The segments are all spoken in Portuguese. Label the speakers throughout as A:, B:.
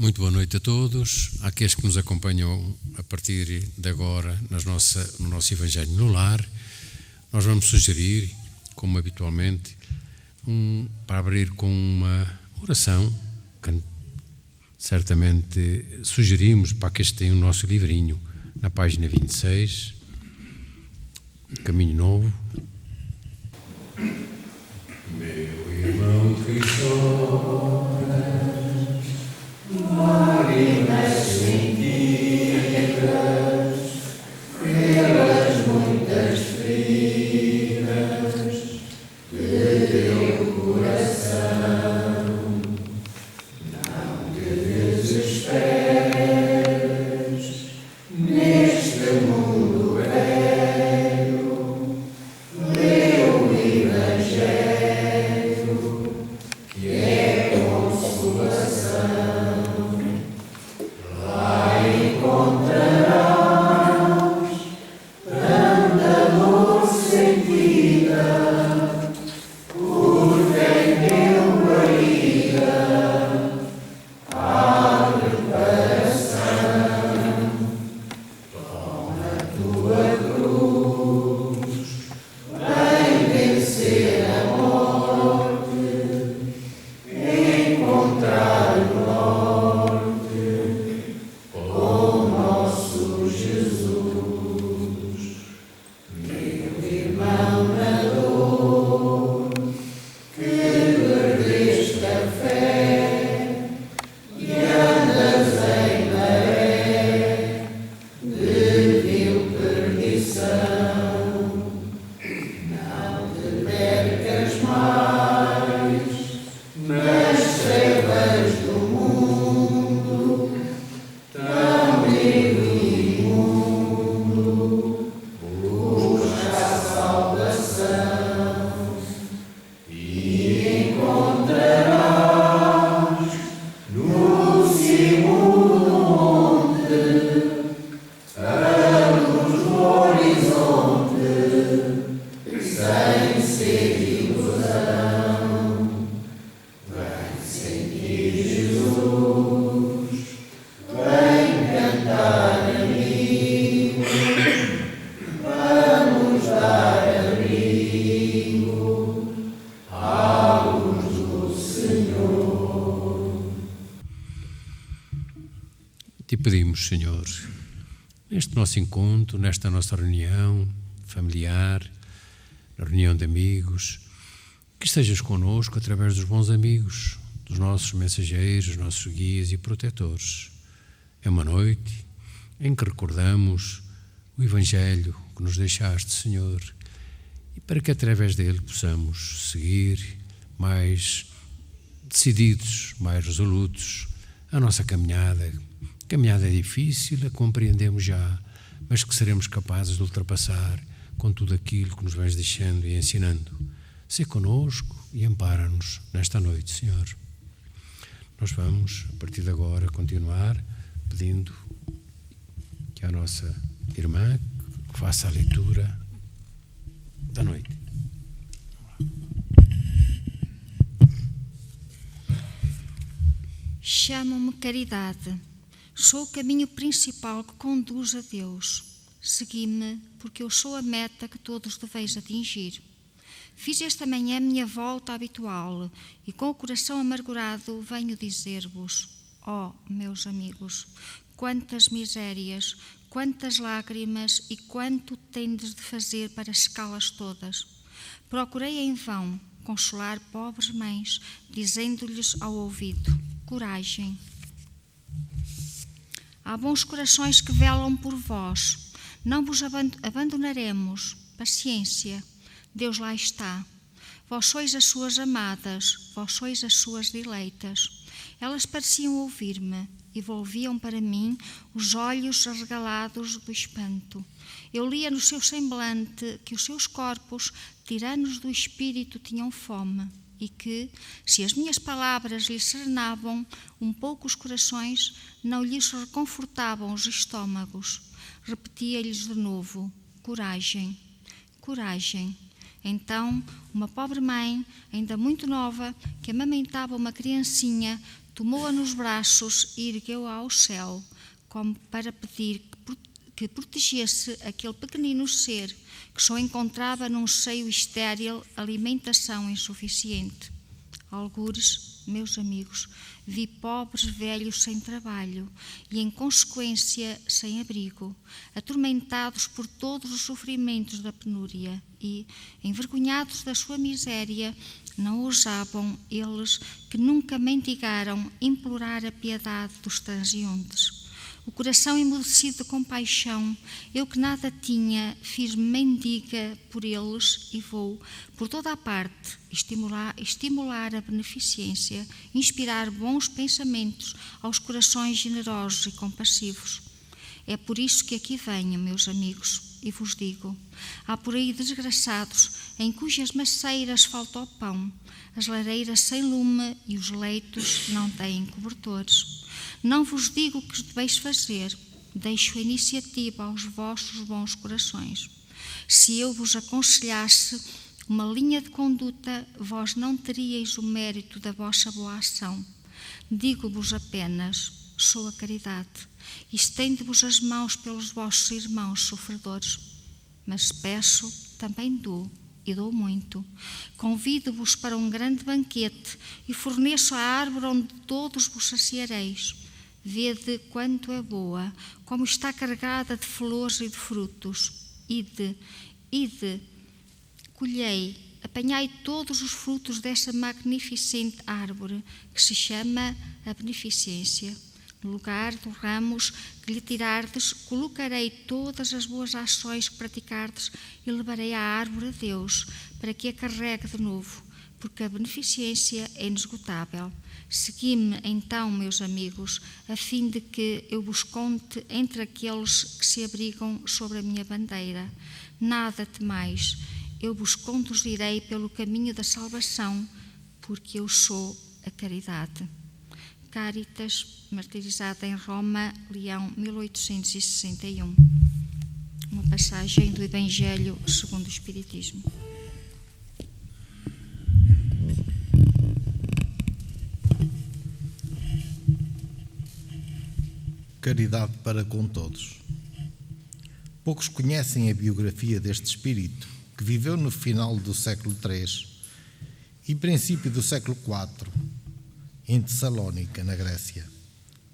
A: Muito boa noite a todos, àqueles que nos acompanham a partir de agora no nosso Evangelho no Lar. Nós vamos sugerir, como habitualmente, para abrir com uma oração, que certamente sugerimos para aqueles que têm o nosso livrinho, na página 26, Caminho Novo. Meu irmão que chora, lágrimas sentidas pelas muitas feridas de teu coração, não te desesperes neste mundo velho, lê o Evangelho que é consolação. Te pedimos, Senhor, neste nosso encontro, nesta nossa reunião familiar, na reunião de amigos, que estejas connosco através dos bons amigos, dos nossos mensageiros, nossos guias e protetores. É uma noite em que recordamos o Evangelho que nos deixaste, Senhor, e para que através dele possamos seguir mais decididos, mais resolutos a nossa caminhada. Caminhada é difícil, a compreendemos já, mas que seremos capazes de ultrapassar com tudo aquilo que nos vais deixando e ensinando. Sê conosco e ampara-nos nesta noite, Senhor. Nós vamos, a partir de agora, continuar pedindo que a nossa irmã faça a leitura da noite.
B: Chamo-me Caridade. Sou o caminho principal que conduz a Deus. Segui-me, porque eu sou a meta que todos deveis atingir. Fiz esta manhã a minha volta habitual e com o coração amargurado venho dizer-vos, meus amigos, quantas misérias, quantas lágrimas e quanto tendes de fazer para secá-las todas. Procurei em vão consolar pobres mães, dizendo-lhes ao ouvido, coragem. Há bons corações que velam por vós. Não vos abandonaremos. Paciência. Deus lá está. Vós sois as suas amadas. Vós sois as suas dileitas. Elas pareciam ouvir-me e volviam para mim os olhos arregalados do espanto. Eu lia no seu semblante que os seus corpos, tiranos do espírito, tinham fome. E que, se as minhas palavras lhes serenavam um pouco os corações, não lhes reconfortavam os estômagos. Repetia-lhes de novo, coragem, coragem. Então, uma pobre mãe, ainda muito nova, que amamentava uma criancinha, Tomou-a nos braços e ergueu-a ao céu, como para pedir que protegesse aquele pequenino ser que só encontrava num seio estéril alimentação insuficiente. Algures, meus amigos, vi pobres velhos sem trabalho e, em consequência, sem abrigo, atormentados por todos os sofrimentos da penúria e, envergonhados da sua miséria, não ousavam eles que nunca mendigaram implorar a piedade dos transeuntes. O coração emudecido de compaixão, eu que nada tinha, fiz-me mendiga por eles e vou, por toda a parte, estimular a beneficência, inspirar bons pensamentos aos corações generosos e compassivos. É por isso que aqui venho, meus amigos, e vos digo: há por aí desgraçados em cujas maceiras falta o pão, as lareiras sem lume e os leitos não têm cobertores. Não vos digo o que deveis fazer, deixo a iniciativa aos vossos bons corações. Se eu vos aconselhasse uma linha de conduta, vós não teríeis o mérito da vossa boa ação. Digo-vos apenas: sou a caridade, e estendo-vos as mãos pelos vossos irmãos sofredores. Mas peço, também dou, e dou muito. Convido-vos para um grande banquete e forneço a árvore onde todos vos saciareis. Vede quanto é boa, como está carregada de flores e de frutos. Ide, colhei, apanhai todos os frutos desta magnificente árvore, que se chama a beneficência. No lugar dos ramos que lhe tirardes, colocarei todas as boas ações que praticardes e levarei a árvore a Deus, para que a carregue de novo, porque a beneficência é inesgotável. Segui-me, então, meus amigos, a fim de que eu vos conte entre aqueles que se abrigam sobre a minha bandeira. Nada temais, eu vos conduzirei pelo caminho da salvação, porque eu sou a caridade. Caritas, martirizada em Roma, Leão, 1861. Uma passagem do Evangelho segundo o Espiritismo.
C: Caridade para com todos. Poucos conhecem a biografia deste espírito, que viveu no final do século III e princípio do século IV, em Tessalónica, na Grécia.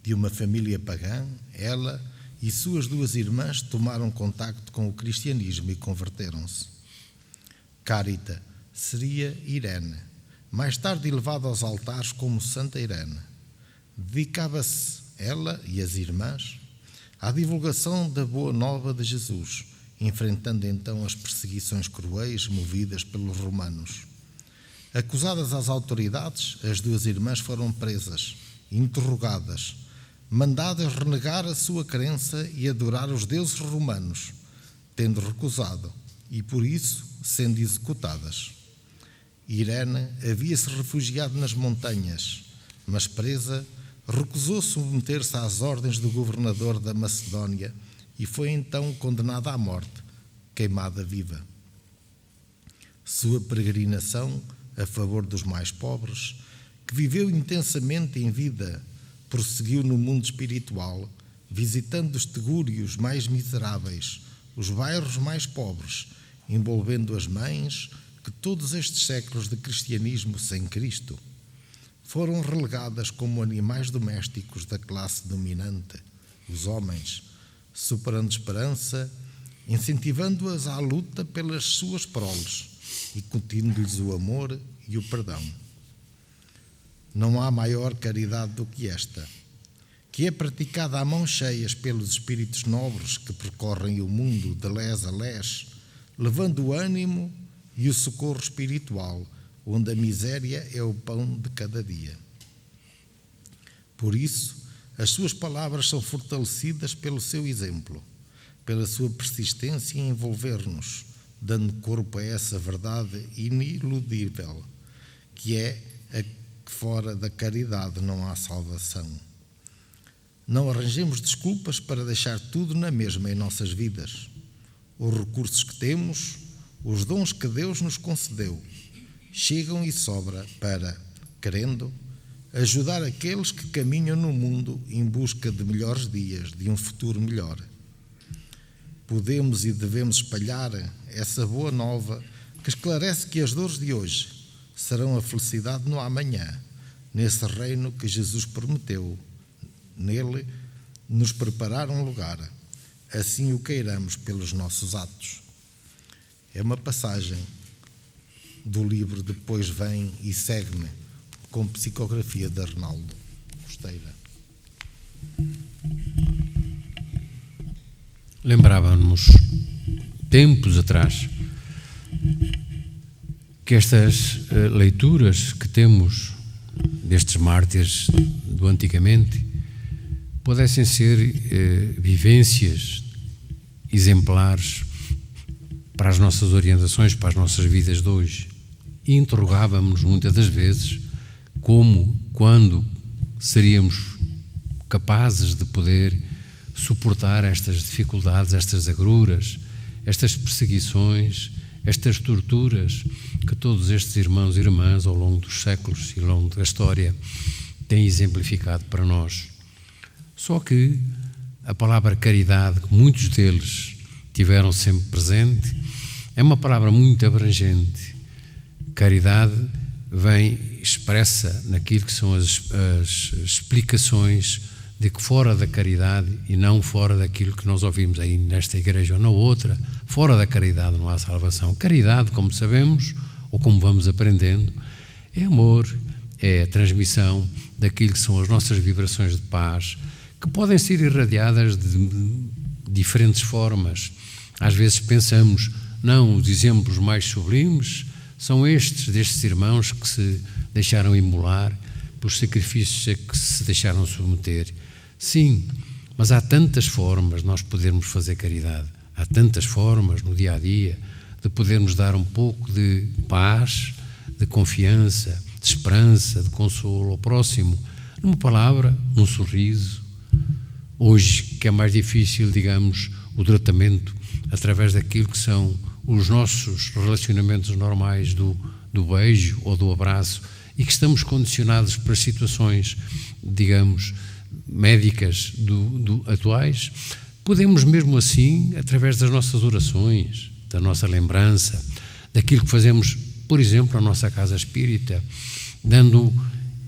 C: De uma família pagã, ela e suas duas irmãs tomaram contacto com o cristianismo e converteram-se. Carita seria Irene, mais tarde elevada aos altares como Santa Irene. Dedicava-se ela e as irmãs à divulgação da boa nova de Jesus, enfrentando então as perseguições cruéis movidas pelos romanos. Acusadas às autoridades, as duas irmãs foram presas, interrogadas, mandadas renegar a sua crença e adorar os deuses romanos, tendo recusado, e por isso sendo executadas. Irene havia-se refugiado nas montanhas, mas presa, recusou submeter-se às ordens do governador da Macedónia e foi então condenada à morte, queimada viva. Sua peregrinação a favor dos mais pobres, que viveu intensamente em vida, prosseguiu no mundo espiritual, visitando os tegúrios mais miseráveis, os bairros mais pobres, envolvendo as mães que todos estes séculos de cristianismo sem Cristo foram relegadas como animais domésticos da classe dominante, os homens, superando esperança, incentivando-as à luta pelas suas proles e incutindo-lhes o amor e o perdão. Não há maior caridade do que esta, que é praticada a mãos cheias pelos espíritos nobres que percorrem o mundo de lés a lés, levando o ânimo e o socorro espiritual, onde a miséria é o pão de cada dia. Por isso, as suas palavras são fortalecidas pelo seu exemplo, pela sua persistência em envolver-nos, dando corpo a essa verdade iniludível, que é a que fora da caridade não há salvação. Não arranjemos desculpas para deixar tudo na mesma em nossas vidas. Os recursos que temos, os dons que Deus nos concedeu, chegam e sobra para, querendo, ajudar aqueles que caminham no mundo em busca de melhores dias, de um futuro melhor. Podemos e devemos espalhar essa boa nova que esclarece que as dores de hoje serão a felicidade no amanhã, nesse reino que Jesus prometeu. Nele nos preparar um lugar, assim o queiramos pelos nossos atos. É uma passagem do livro Depois Vem e Segue-me, com psicografia de Arnaldo Costeira.
A: Lembrávamos, tempos atrás, que estas leituras que temos destes mártires do antigamente pudessem ser vivências exemplares para as nossas orientações, para as nossas vidas de hoje. E interrogávamos muitas das vezes como, quando seríamos capazes de poder suportar estas dificuldades, estas agruras, estas perseguições, estas torturas que todos estes irmãos e irmãs ao longo dos séculos e ao longo da história têm exemplificado para nós. Só que a palavra caridade, que muitos deles tiveram sempre presente, é uma palavra muito abrangente. Caridade vem expressa naquilo que são as explicações de que fora da caridade e não fora daquilo que nós ouvimos aí nesta igreja ou na outra, fora da caridade não há salvação. Caridade, como sabemos, ou como vamos aprendendo, é amor, é a transmissão daquilo que são as nossas vibrações de paz, que podem ser irradiadas de diferentes formas. Às vezes pensamos, não, os exemplos mais sublimes são destes irmãos que se deixaram imolar pelos sacrifícios a que se deixaram submeter. Sim, mas há tantas formas de nós podermos fazer caridade, há tantas formas no dia-a-dia de podermos dar um pouco de paz, de confiança, de esperança, de consolo ao próximo, numa palavra, num sorriso. Hoje, que é mais difícil, digamos, o tratamento através daquilo que são os nossos relacionamentos normais do beijo ou do abraço, e que estamos condicionados para situações, digamos, médicas atuais, podemos mesmo assim, através das nossas orações, da nossa lembrança, daquilo que fazemos, por exemplo, na nossa casa espírita, dando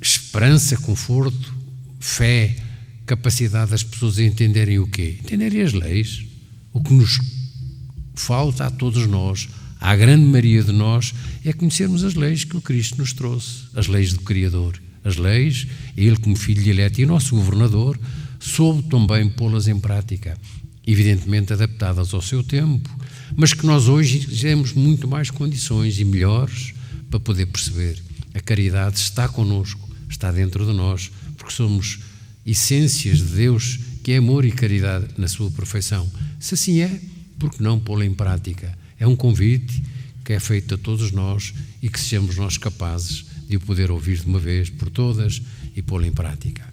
A: esperança, conforto, fé, capacidade das pessoas a entenderem o quê? Entenderem as leis. O que nos falta a todos nós, à grande maioria de nós, é conhecermos as leis que o Cristo nos trouxe, as leis do Criador. As leis, ele como filho eleito e nosso governador, soube também pô-las em prática, evidentemente adaptadas ao seu tempo, mas que nós hoje temos muito mais condições e melhores para poder perceber. A caridade está connosco, está dentro de nós, porque somos essências de Deus, que é amor e caridade na sua perfeição. Se assim é, por que não pô-la em prática? É um convite que é feito a todos nós e que sejamos nós capazes de o poder ouvir de uma vez por todas e pô-lo em prática.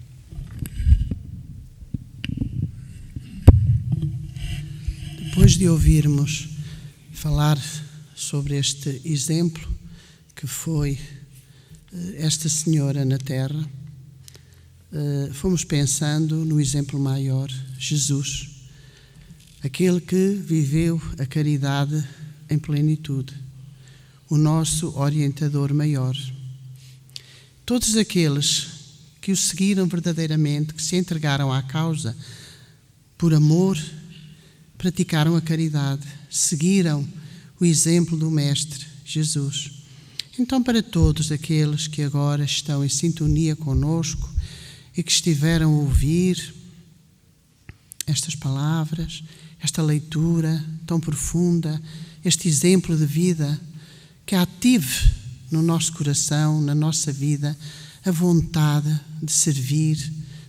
D: Depois de ouvirmos falar sobre este exemplo que foi esta senhora na terra, fomos pensando no exemplo maior, Jesus, aquele que viveu a caridade em plenitude, o nosso orientador maior. Todos aqueles que o seguiram verdadeiramente, que se entregaram à causa por amor, praticaram a caridade, seguiram o exemplo do Mestre Jesus. Então, para todos aqueles que agora estão em sintonia conosco e que estiveram a ouvir estas palavras, esta leitura tão profunda, este exemplo de vida, que ative no nosso coração, na nossa vida, a vontade de servir,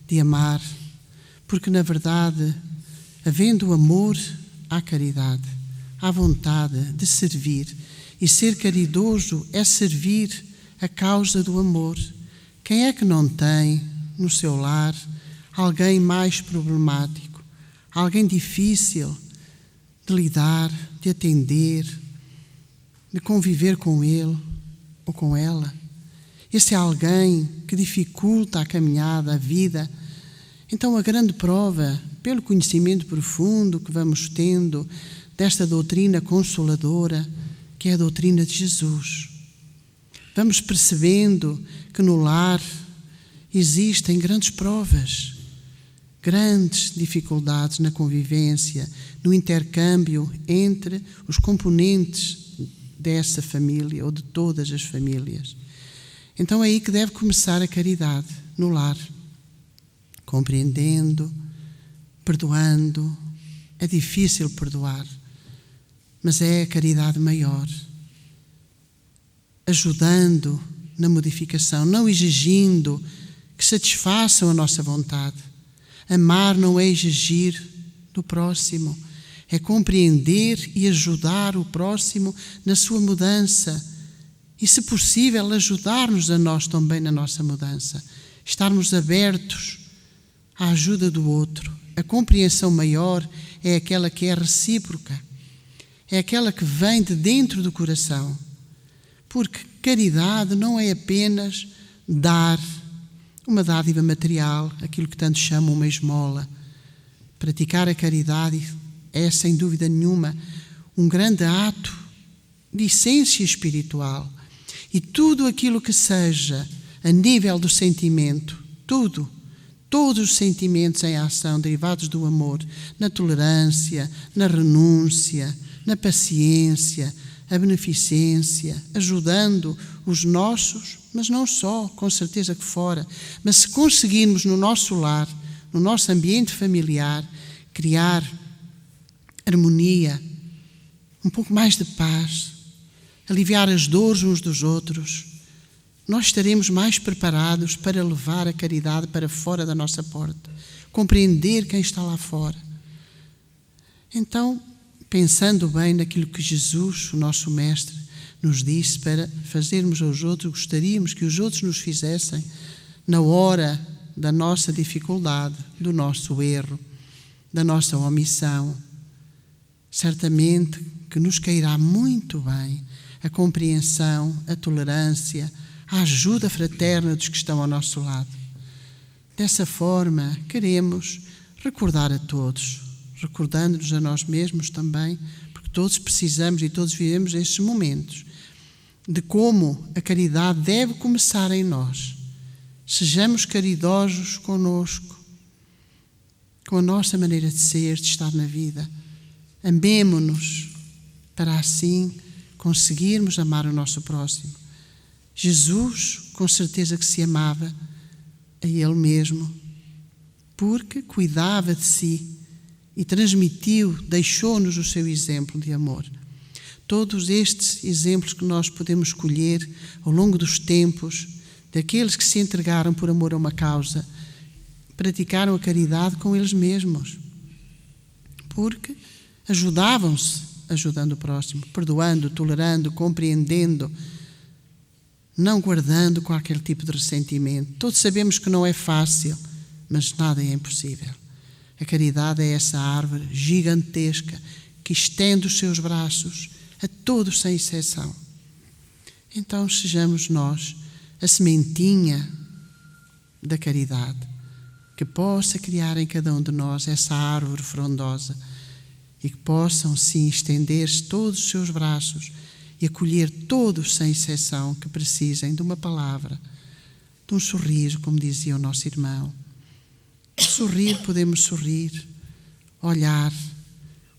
D: de amar, porque na verdade, havendo amor, há caridade, há vontade de servir, e ser caridoso é servir a causa do amor. Quem é que não tem no seu lar alguém mais problemático, alguém difícil de lidar, de atender, de conviver com ele ou com ela? esse alguém que dificulta a caminhada, a vida. Então a grande prova, pelo conhecimento profundo que vamos tendo desta doutrina consoladora, que é a doutrina de Jesus, vamos percebendo que no lar existem grandes provas, grandes dificuldades na convivência, no intercâmbio entre os componentes dessa família ou de todas as famílias. Então é aí que deve começar a caridade, no lar, compreendendo, perdoando. É difícil perdoar, mas é a caridade maior, ajudando na modificação, não exigindo que satisfaçam a nossa vontade. Amar não é exigir do próximo, é compreender e ajudar o próximo na sua mudança e, se possível, ajudar-nos a nós também na nossa mudança. Estarmos abertos à ajuda do outro. A compreensão maior é aquela que é recíproca, é aquela que vem de dentro do coração. Porque caridade não é apenas dar uma dádiva material, aquilo que tanto chamam uma esmola. Praticar a caridade é, sem dúvida nenhuma, um grande ato de essência espiritual. E tudo aquilo que seja a nível do sentimento, todos os sentimentos em ação derivados do amor, na tolerância, na renúncia, na paciência, a beneficência, ajudando os nossos, mas não só, com certeza que fora, mas se conseguirmos no nosso lar, no nosso ambiente familiar, criar harmonia, um pouco mais de paz, aliviar as dores uns dos outros, nós estaremos mais preparados para levar a caridade para fora da nossa porta, compreender quem está lá fora. Então, pensando bem naquilo que Jesus, o nosso Mestre, nos disse para fazermos aos outros, gostaríamos que os outros nos fizessem na hora da nossa dificuldade, do nosso erro, da nossa omissão. Certamente que nos cairá muito bem a compreensão, a tolerância, a ajuda fraterna dos que estão ao nosso lado. Dessa forma, queremos recordar a todos, recordando-nos a nós mesmos também, porque todos precisamos e todos vivemos estes momentos, de como a caridade deve começar em nós. Sejamos caridosos conosco, com a nossa maneira de ser, de estar na vida. Amemo-nos para assim conseguirmos amar o nosso próximo. Jesus, com certeza que se amava a Ele mesmo, porque cuidava de si e transmitiu, deixou-nos o seu exemplo de amor. Todos estes exemplos que nós podemos escolher ao longo dos tempos, daqueles que se entregaram por amor a uma causa, praticaram a caridade com eles mesmos, porque ajudavam-se, ajudando o próximo, perdoando, tolerando, compreendendo, não guardando qualquer tipo de ressentimento. Todos sabemos que não é fácil, mas nada é impossível. A caridade é essa árvore gigantesca que estende os seus braços a todos sem exceção. Então sejamos nós a sementinha da caridade que possa criar em cada um de nós essa árvore frondosa e que possam sim estender-se todos os seus braços e acolher todos sem exceção que precisem de uma palavra, de um sorriso, como dizia o nosso irmão. Sorrir, podemos sorrir, olhar,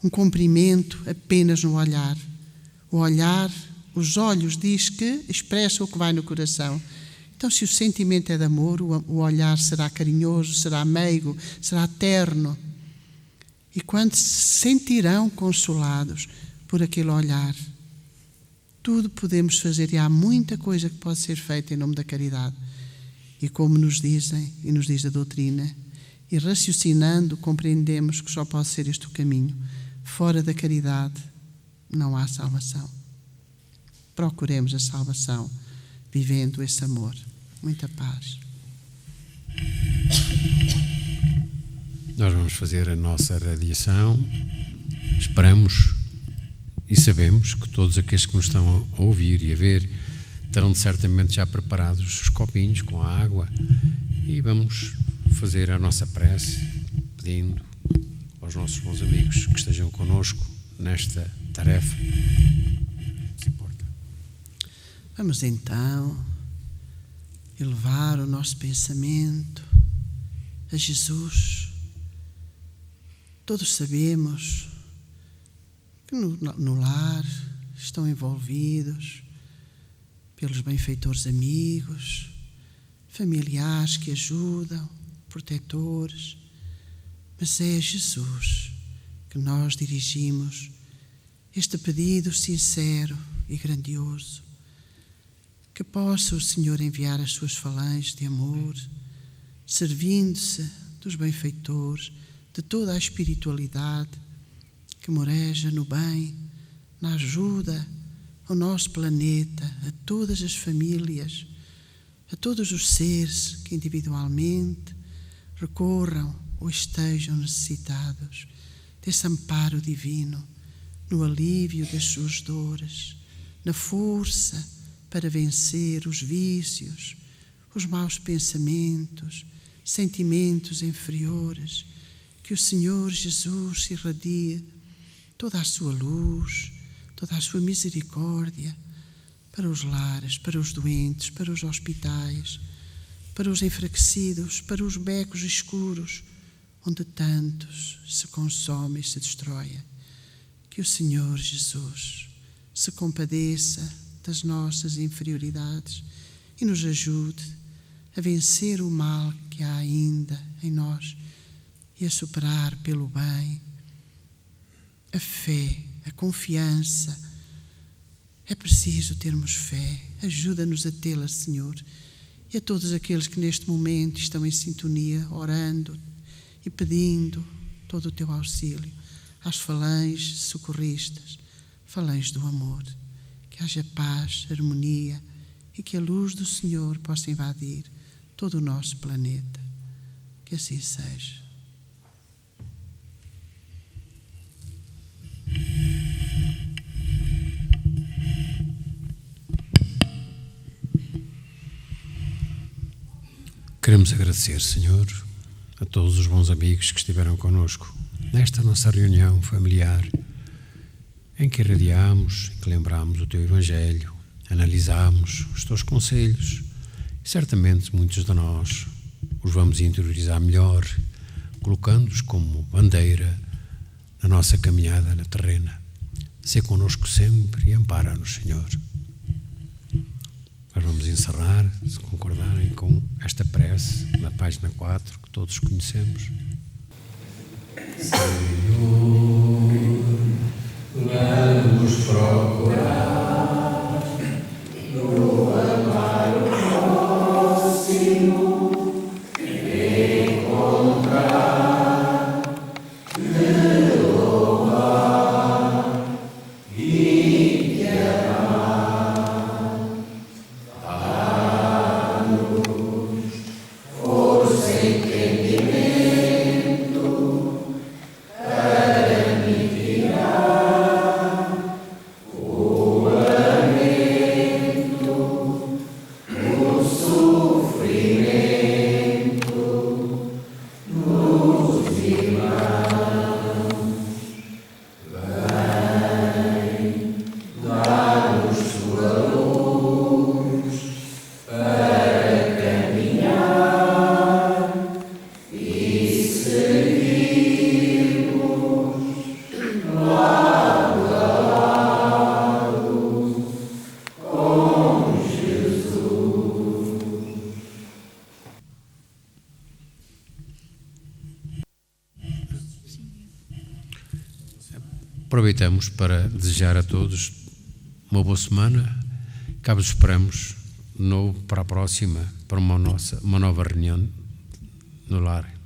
D: um cumprimento apenas no olhar. O olhar, os olhos diz que expressa o que vai no coração. Então, se o sentimento é de amor, o olhar será carinhoso, será meigo, será terno. E quando se sentirão consolados por aquele olhar, tudo podemos fazer e há muita coisa que pode ser feita em nome da caridade. E como nos dizem, e nos diz a doutrina, e raciocinando, compreendemos que só pode ser este o caminho. Fora da caridade não há salvação. Procuremos a salvação vivendo esse amor. Muita paz.
A: Nós vamos fazer a nossa radiação. Esperamos e sabemos que todos aqueles que nos estão a ouvir e a ver terão certamente já preparados os copinhos com a água e vamos fazer a nossa prece pedindo aos nossos bons amigos que estejam connosco nesta tarefa. Se importa.
D: Vamos então elevar o nosso pensamento a Jesus. Todos sabemos que no lar estão envolvidos pelos benfeitores amigos, familiares que ajudam, protetores, mas é a Jesus que nós dirigimos este pedido sincero e grandioso, que possa o Senhor enviar as suas falanges de amor, servindo-se dos benfeitores, de toda a espiritualidade que moreja no bem, na ajuda ao nosso planeta, a todas as famílias, a todos os seres que individualmente recorram ou estejam necessitados desse amparo divino, no alívio das suas dores, na força para vencer os vícios, os maus pensamentos, sentimentos inferiores, que o Senhor Jesus irradie toda a sua luz, toda a sua misericórdia para os lares, para os doentes, para os hospitais, para os enfraquecidos, para os becos escuros, onde tantos se consomem e se destroem. Que o Senhor Jesus se compadeça das nossas inferioridades e nos ajude a vencer o mal que há ainda em nós e a superar pelo bem a fé, a confiança. É preciso termos fé. Ajuda-nos a tê-la, Senhor. E a todos aqueles que neste momento estão em sintonia, orando e pedindo todo o teu auxílio, às falanges socorristas, falanges do amor. Que haja paz, harmonia e que a luz do Senhor possa invadir todo o nosso planeta. Que assim seja.
A: Queremos agradecer, Senhor, a todos os bons amigos que estiveram connosco nesta nossa reunião familiar, em que irradiamos, em que lembramos o Teu Evangelho, analisamos os Teus conselhos e certamente muitos de nós os vamos interiorizar melhor, colocando-os como bandeira na nossa caminhada na terrena. Sê connosco sempre e ampara-nos, Senhor. Nós vamos encerrar, se concordarem, com esta prece na página 4, que todos conhecemos. Senhor, vamos procurar no amar o próximo, encontrar, de louvar e de amar. Dá-nos força e entendimento para mitigar o lamento, o sofrimento nos irmãos. Vem, dá-nos sua luz para caminhar e seguirmos lado a lado com Jesus. Aproveitamos para desejar a todos uma boa semana. Cá vos esperamos para a próxima, para uma nova reunião no lar.